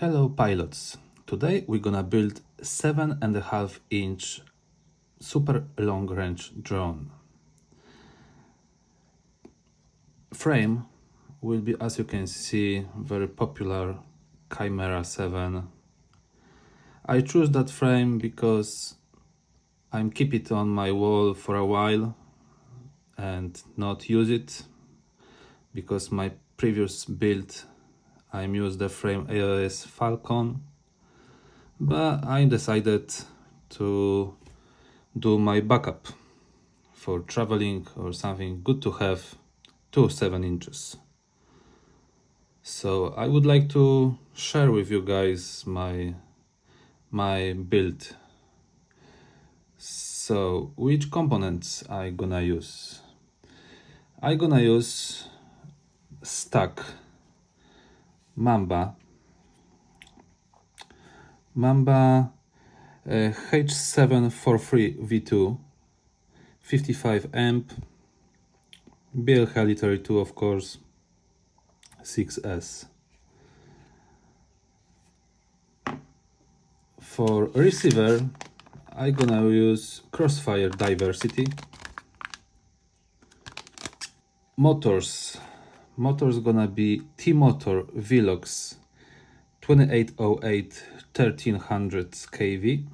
Hello pilots, today we're gonna build 7.5-inch super long range drone. Frame will be, as you can see, very popular Chimera 7. I choose that frame because I'm keep it on my wall for a while and not use it, because my previous build I used the frame AOS Falcon, but I decided to do my backup for traveling or something good to have to 7 inches. So I would like to share with you guys my build. So which components I gonna use? I gonna use stack Mamba H743 V2, 55 amp, BL-32 of course, 6S. For receiver, I gonna use Crossfire Diversity. Motors gonna be T-Motor Velox 2808 1300 kV.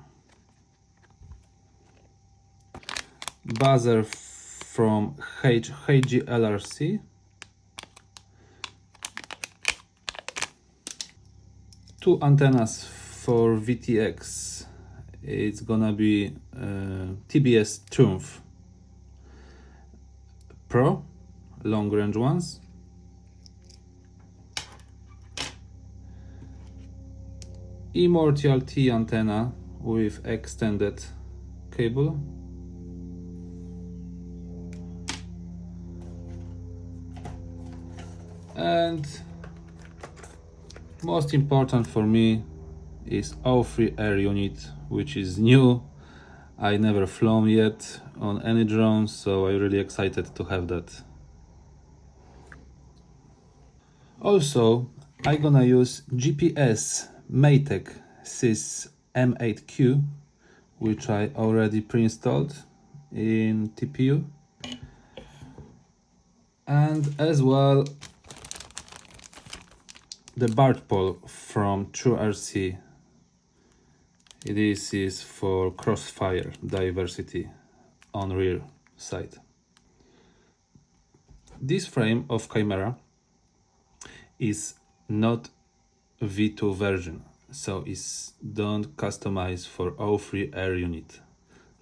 Buzzer from HGLRC. Two antennas for VTX. It's gonna be TBS Triumph Pro, long range ones. Immortal T antenna with extended cable. And most important for me is O3 air unit, which is new. I never flown yet on any drone, so I'm really excited to have that. Also, I'm gonna use GPS Maytag Sys M8Q, which I already pre-installed in TPU, and as well the BART pole from TrueRC. This is for crossfire diversity on rear side. This frame of Chimera is not V2 version, so it's don't customize for O3 air unit.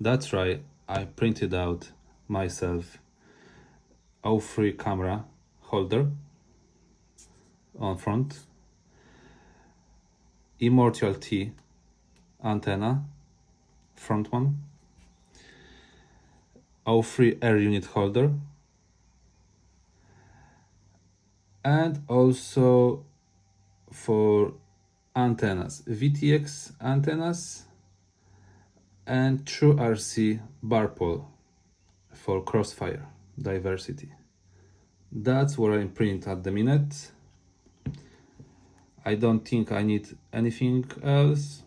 That's right, I printed out myself O3 camera holder on front, Immortal T antenna, front one, O3 air unit holder, and also for antennas, VTX antennas and TrueRC bar pole for crossfire diversity. That's what I print at the minute. I don't think I need anything else.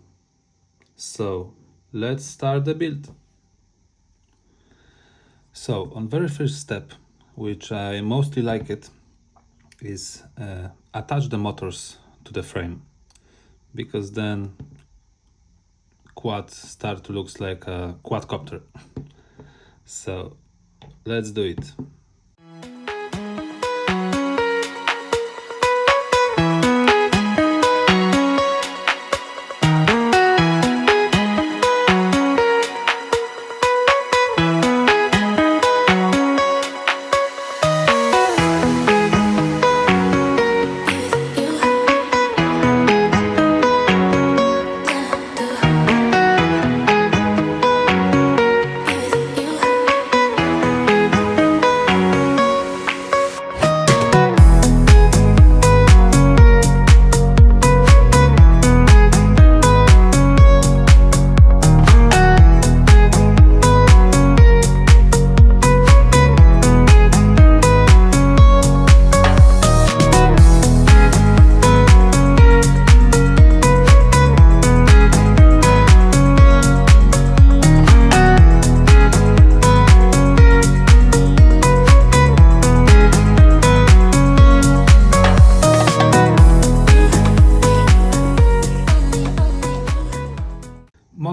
So let's start the build. So on very first step, which I mostly like it, is attach the motors to the frame, because then quad start to look like a quadcopter. So let's do it.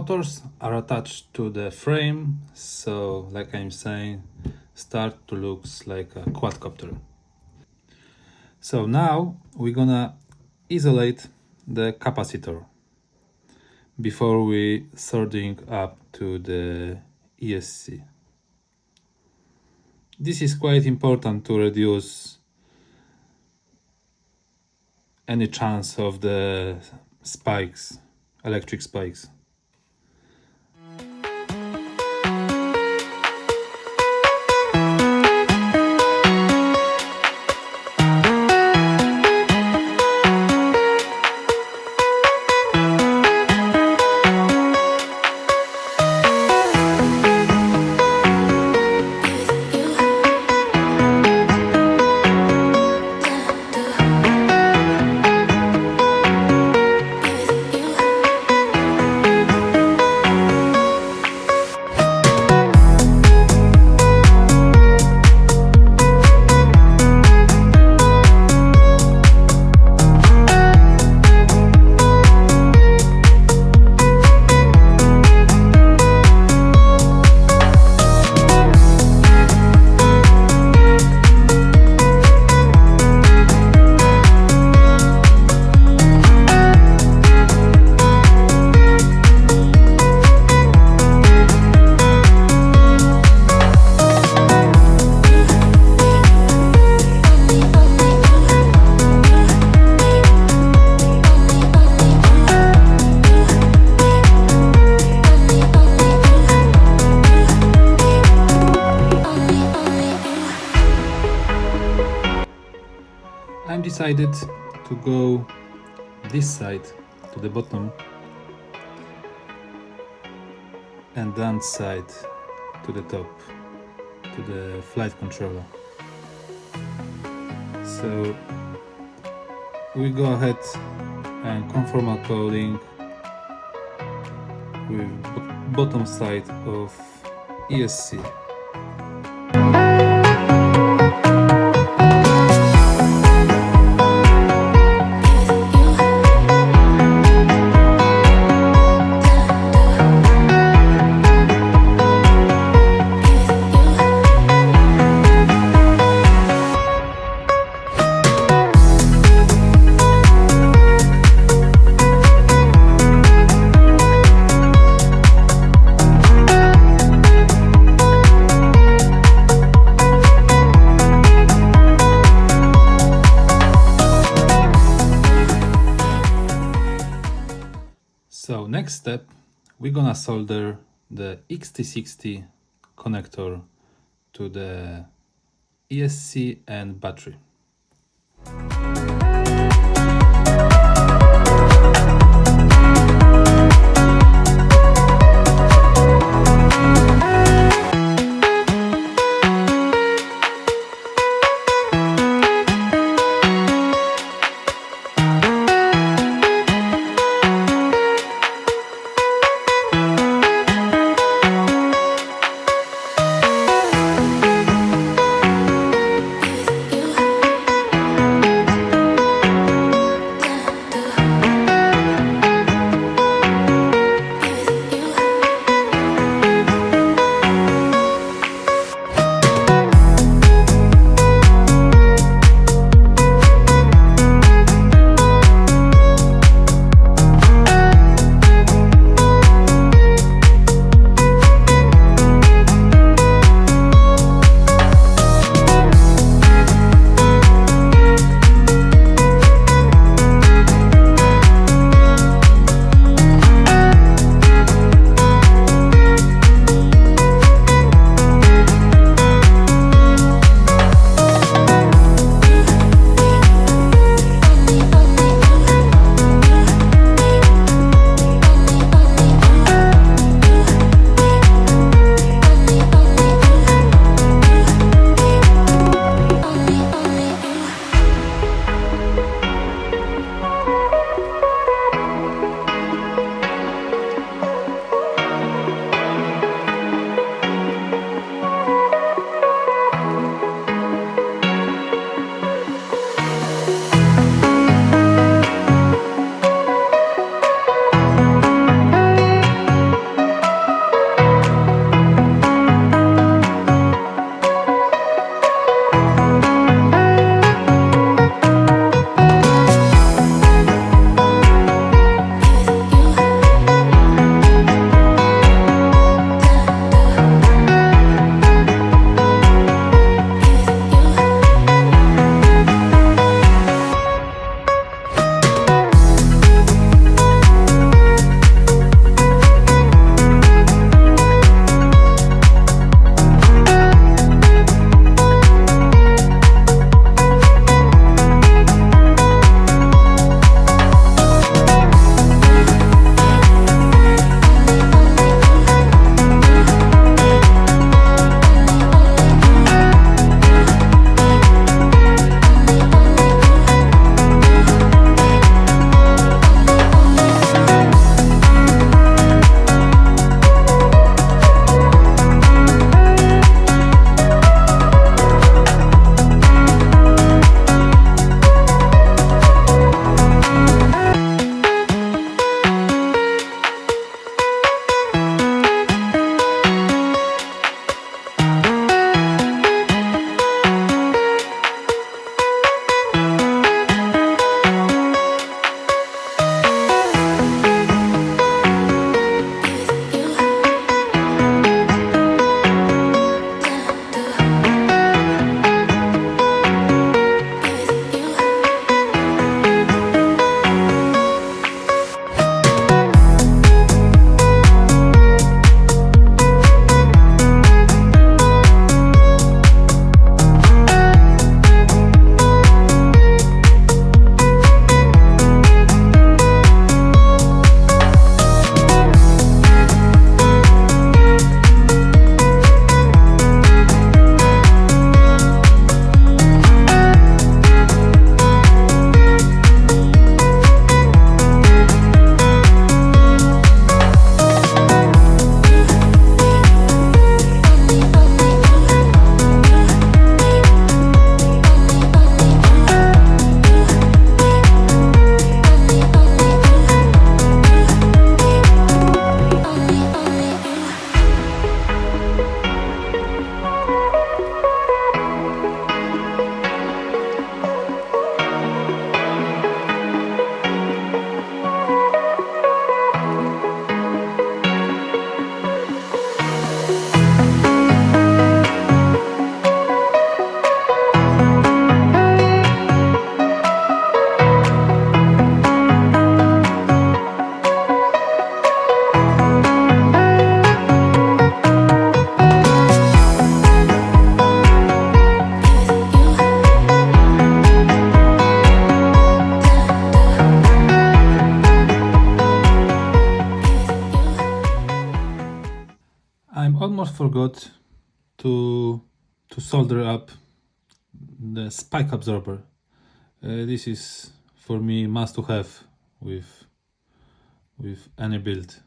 motors are attached to the frame, so like I'm saying, start to looks like a quadcopter. So now we're gonna isolate the capacitor before we sorting up to the ESC. This is quite important to reduce any chance of the spikes, electric spikes. I'm decided to go this side to the bottom and that side to the top, to the flight controller. So we go ahead and conformal coding with bottom side of ESC. So next step, we're gonna solder the XT60 connector to the ESC and battery. almost forgot to solder up the spike absorber. This is for me must to have with any build.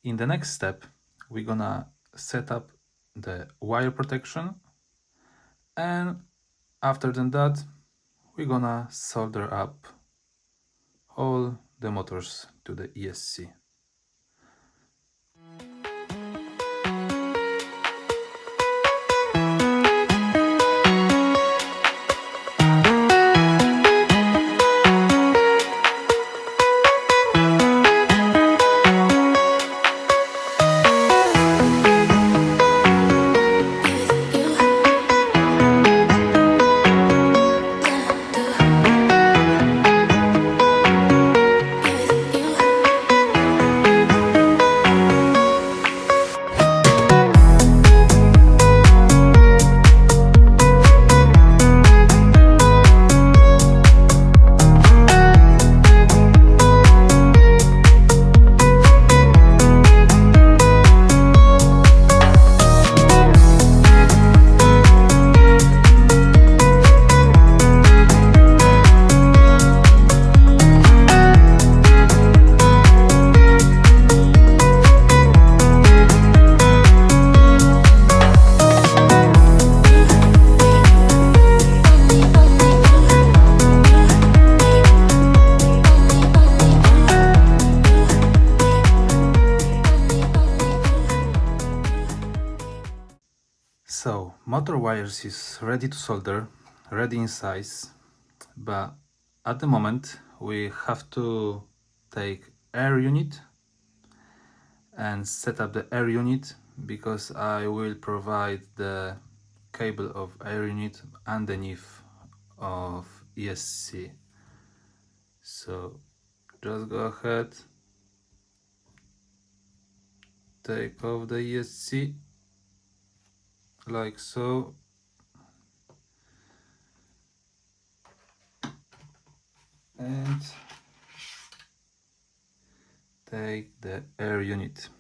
In the next step, we're gonna set up the wire protection, and after that, we're gonna solder up all the motors to the ESC. So, motor wires is ready to solder, ready in size, but at the moment we have to take air unit and set up the air unit, because I will provide the cable of air unit underneath of ESC. So just go ahead, take off the ESC like so, and take the air unit.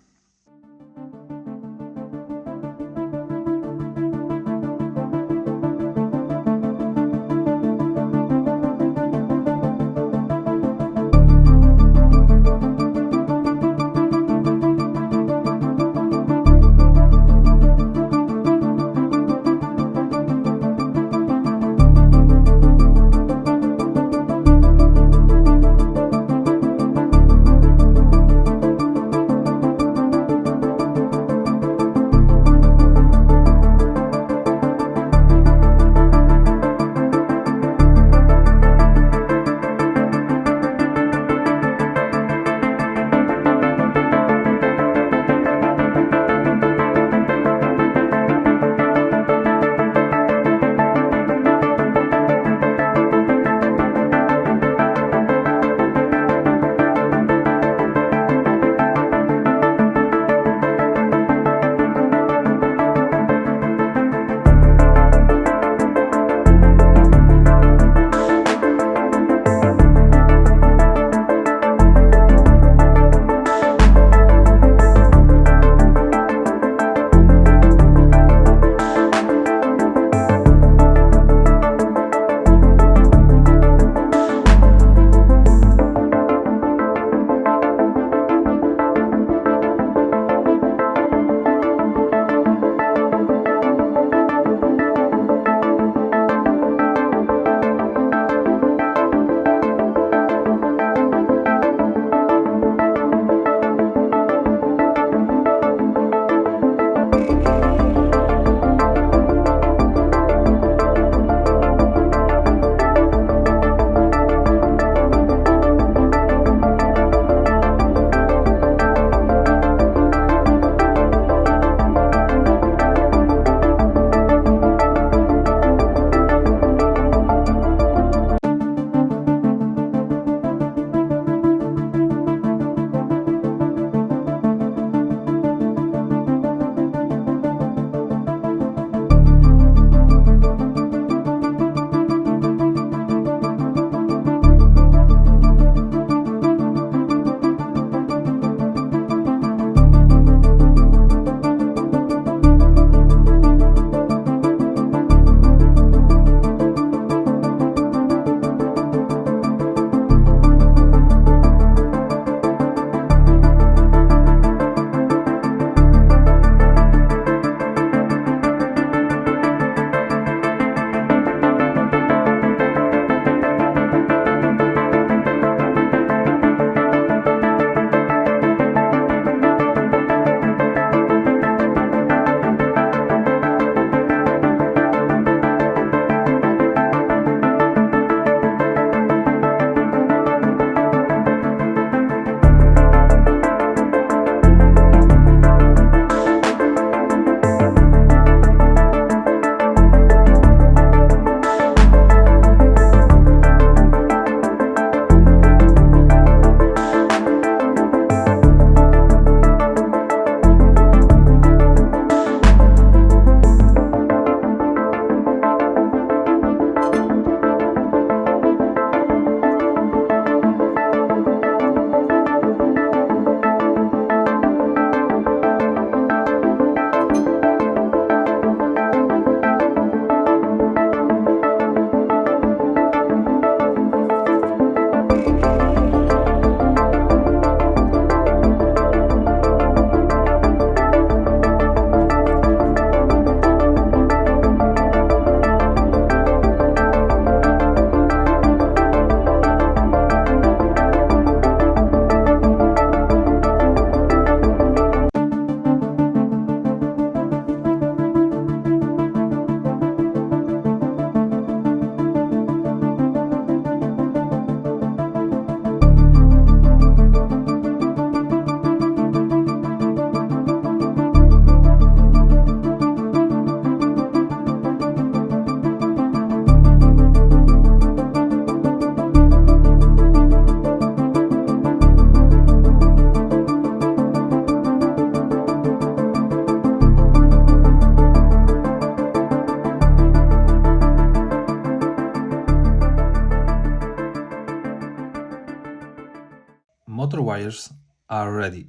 wires are ready.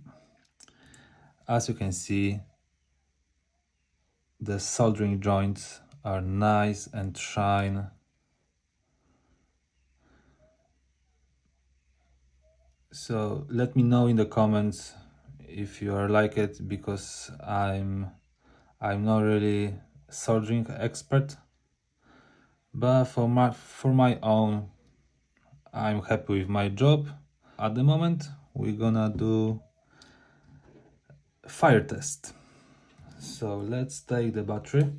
As you can see, the soldering joints are nice and shine. So let me know in the comments if you are like it, because I'm not really soldering expert, but for my own, I'm happy with my job. At the moment we're gonna do fire test. So let's take the battery,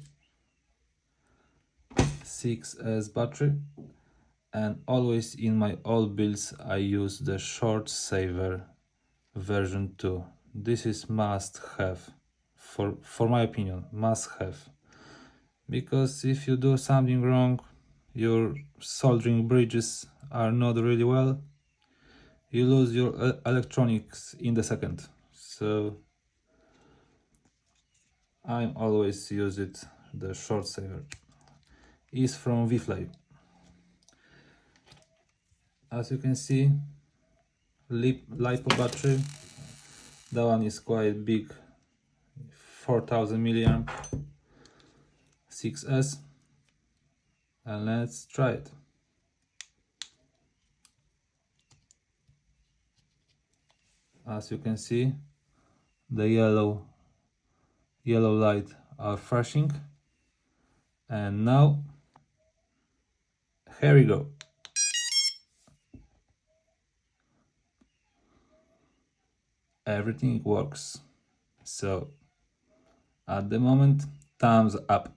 6S battery, and always in my old builds I use the short saver version 2. This is must have, for my opinion, must have, because if you do something wrong, your soldering bridges are not really well, you lose your electronics in the second. So I always use it, the short saver. Is from Viflay. As you can see, LiPo battery, that one is quite big, 4000 milliamp, 6S, and let's try it. As you can see, the yellow light are flashing, and now here we go. Everything works. So at the moment, thumbs up.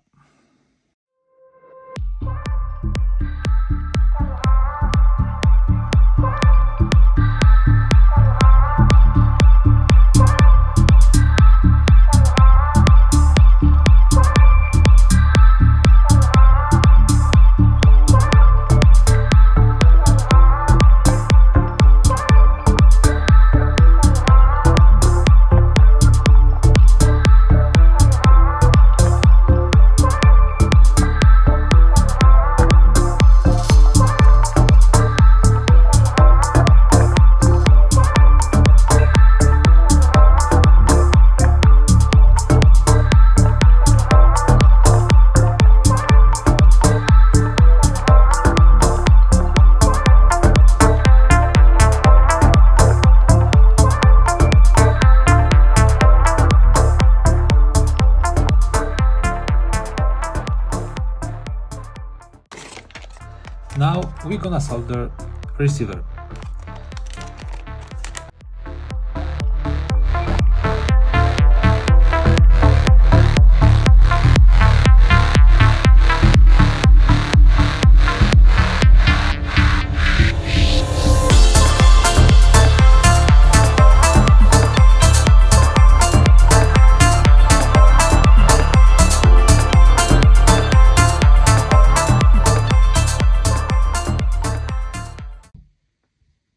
Now we're gonna solder receiver.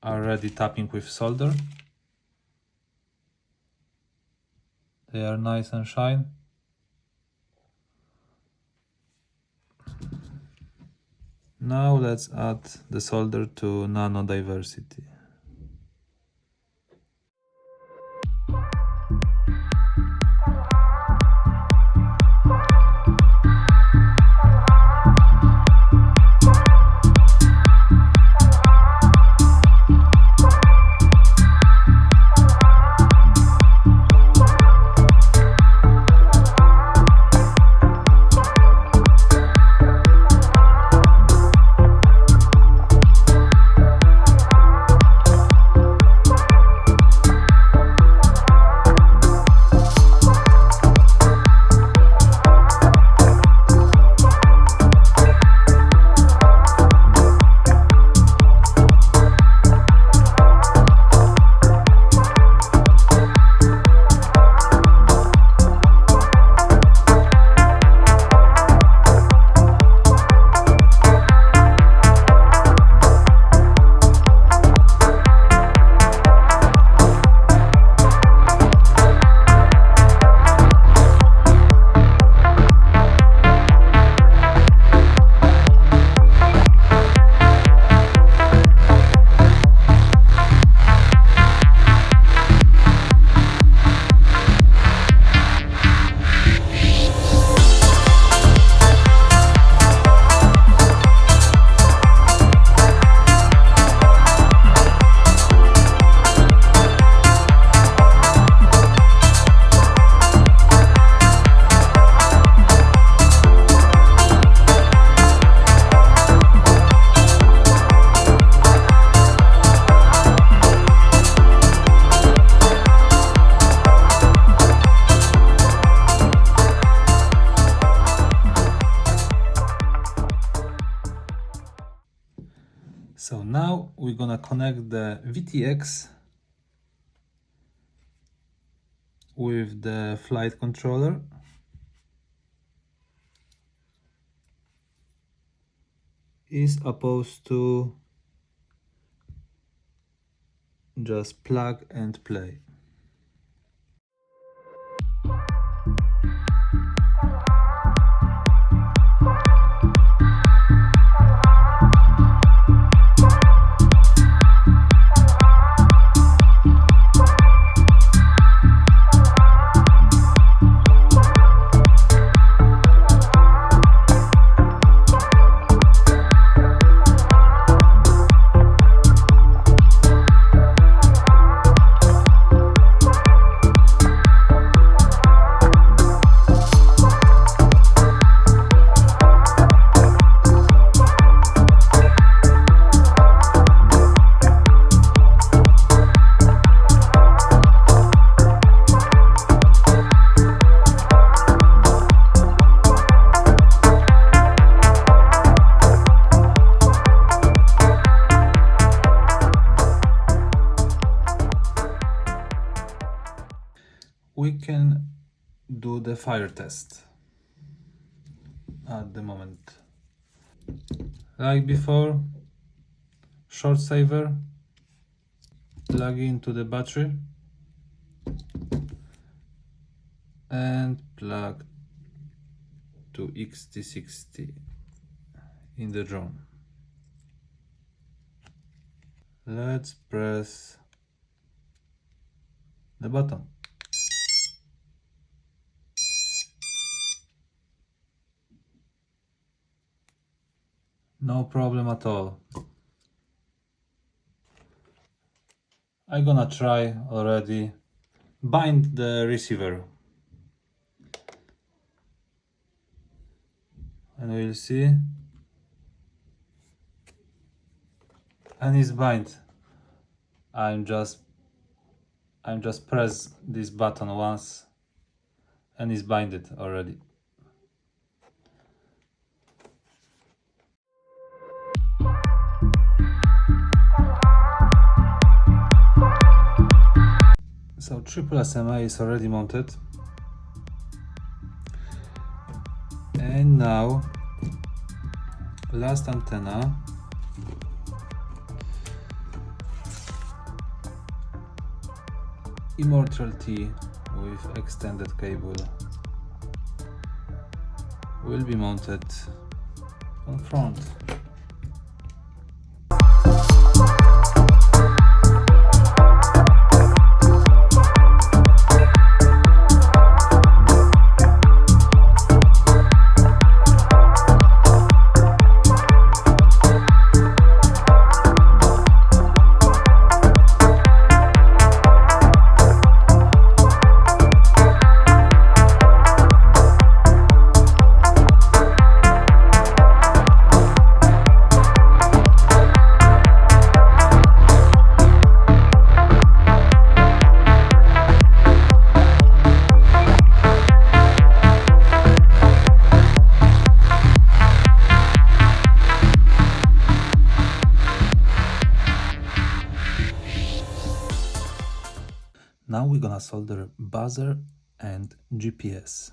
Already tapping with solder. They are nice and shine. Now let's add the solder to nano diversity. Now we're gonna connect the VTX with the flight controller. Is opposed to just plug and play. We can do the fire test at the moment. Like before, short saver, plug into the battery and plug to XT60 in the drone. Let's press the button. No problem at all. I'm gonna try already bind the receiver and we'll see. And it's bind. I'm just press this button once and it's binded already. So triple SMA is already mounted, and now last antenna. Immortality with extended cable will be mounted on front. Now we're gonna solder buzzer and GPS.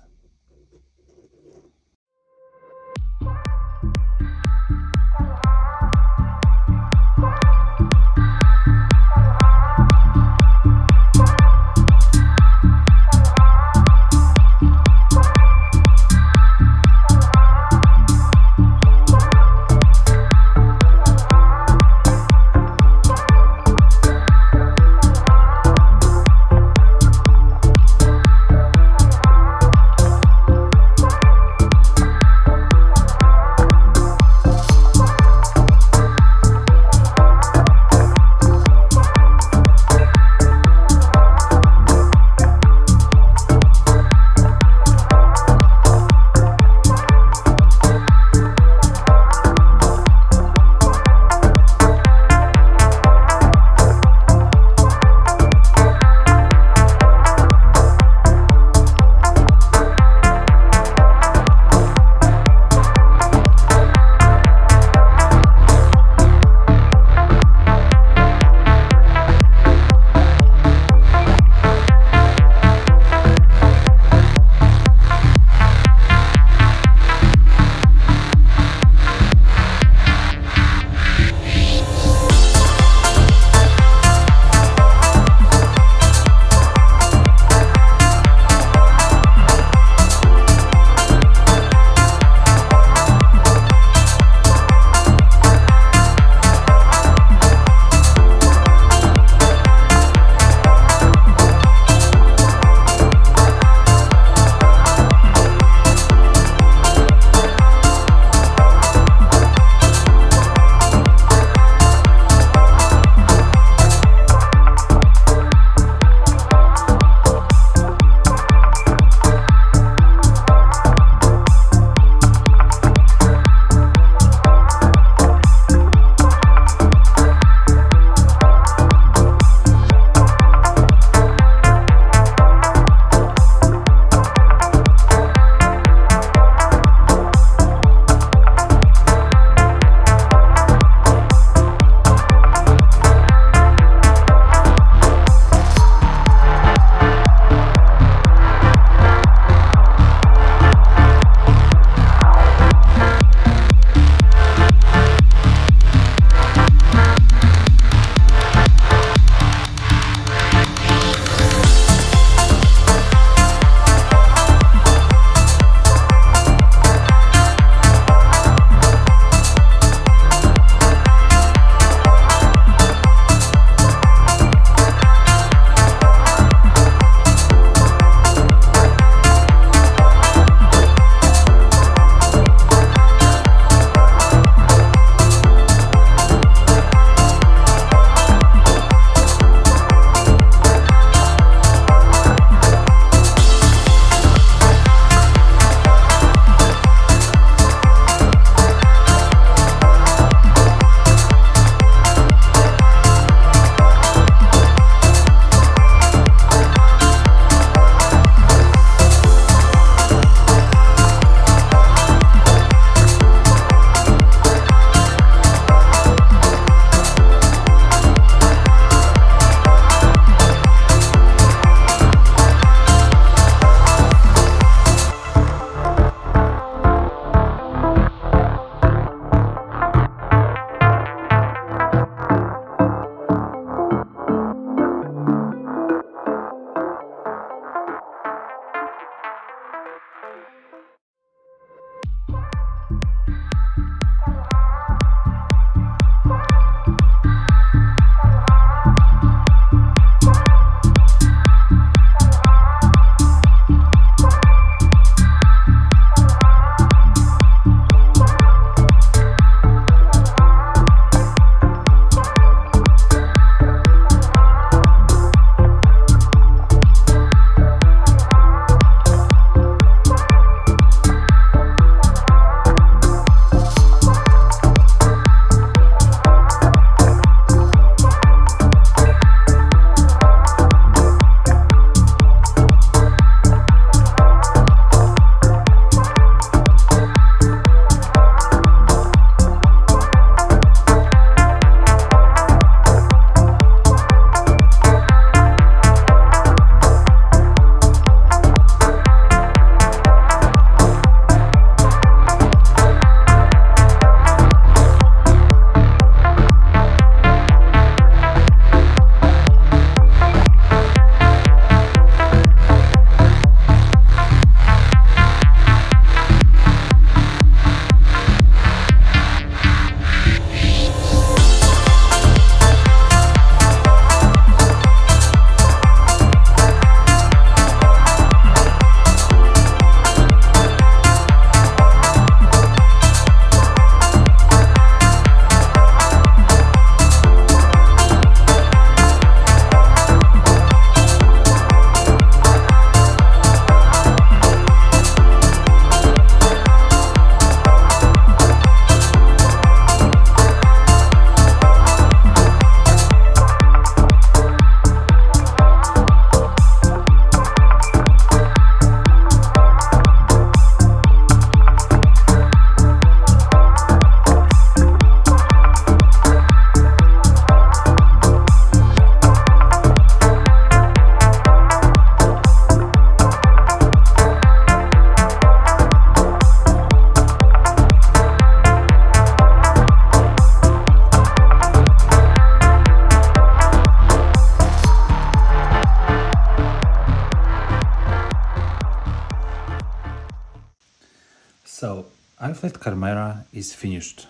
So, iFlight camera is finished.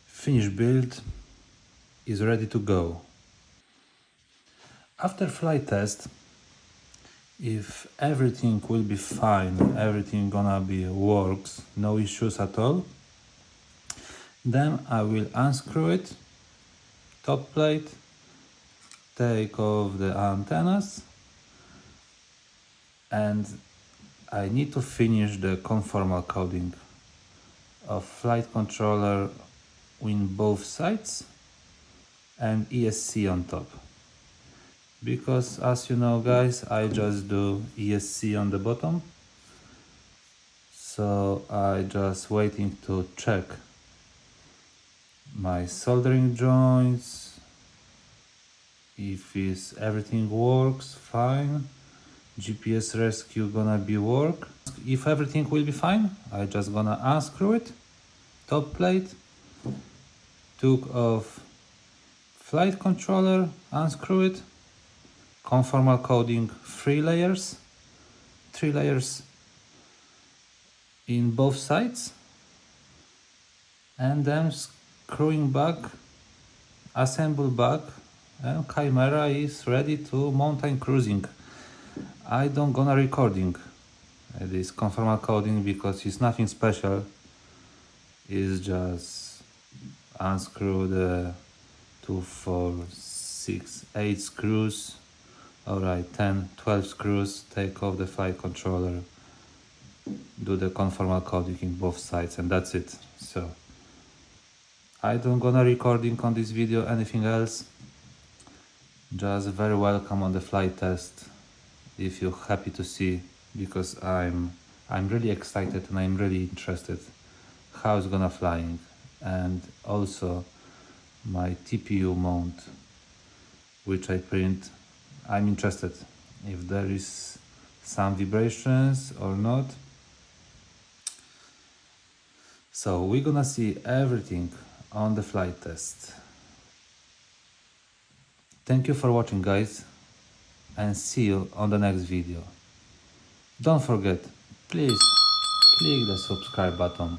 Finished build is ready to go. After flight test, if everything will be fine, everything gonna be works, no issues at all, then I will unscrew it, top plate, take off the antennas, and I need to finish the conformal coding of flight controller in both sides and ESC on top. Because as you know guys, I just do ESC on the bottom, so I just waiting to check my soldering joints, if everything works fine, GPS rescue gonna be work. If everything will be fine, I just gonna unscrew it, top plate, took off flight controller, unscrew it, conformal coding 3 layers in both sides, and then screwing back, assemble back, and camera is ready to mountain cruising. I don't gonna recording this conformal coding because it's nothing special. It's just unscrew the 2, 4, 6, 8 screws, alright, 10, 12 screws, take off the flight controller, do the conformal coding in both sides, and that's it. So I don't gonna recording on this video anything else. Just very welcome on the flight test if you're happy to see, because I'm really excited and I'm really interested how it's gonna flying. And also my TPU mount which I print, I'm interested if there is some vibrations or not. So we're gonna see everything on the flight test. Thank you for watching guys, and see you on the next video. Don't forget, please click the subscribe button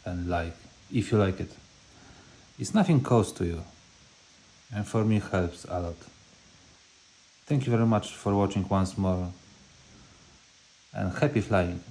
and like if you like it. It's nothing cost to you, and for me helps a lot. Thank you very much for watching once more, and happy flying.